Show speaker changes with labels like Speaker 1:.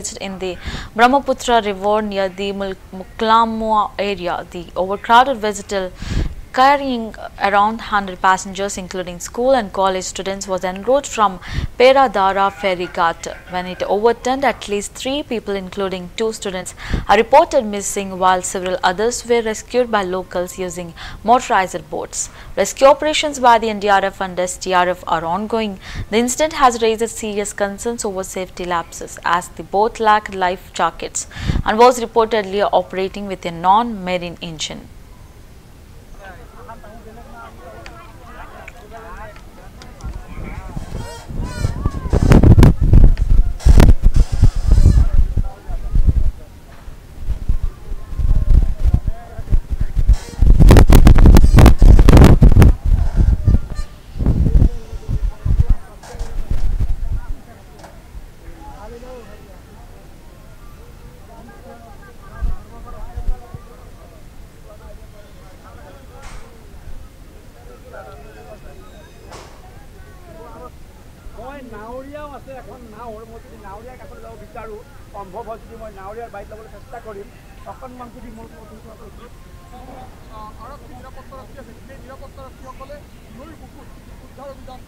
Speaker 1: capsized in the Brahmaputra River near the Muklamua area. The overcrowded vessel carrying around 100 passengers including school and college students was en route from Peradara ferry ghat. When it overturned, at least 3 people including 2 students are reported missing while several others were rescued by locals using motorized boats. Rescue operations by the NDRF and SDRF are ongoing. The incident has raised serious concerns over safety lapses as the boat lacked life jackets and was reportedly operating with a non-marine engine.
Speaker 2: নাওৰিয়াও আছে এখন নাওৰ মই যদি নাওৰিয়াৰ কাষত যাব বিচাৰোঁ সম্ভৱ হয় যদি মই নাওৰিয়াৰ বাইক ল'বলৈ চেষ্টা কৰিম অকণমান যদি মোৰ আৰক্ষী নিৰাপত্তাৰক্ষী আছে সেই নিৰাপত্তাৰক্ষীসকলে নৈৰ বুকুত উদ্ধাৰ অভিযান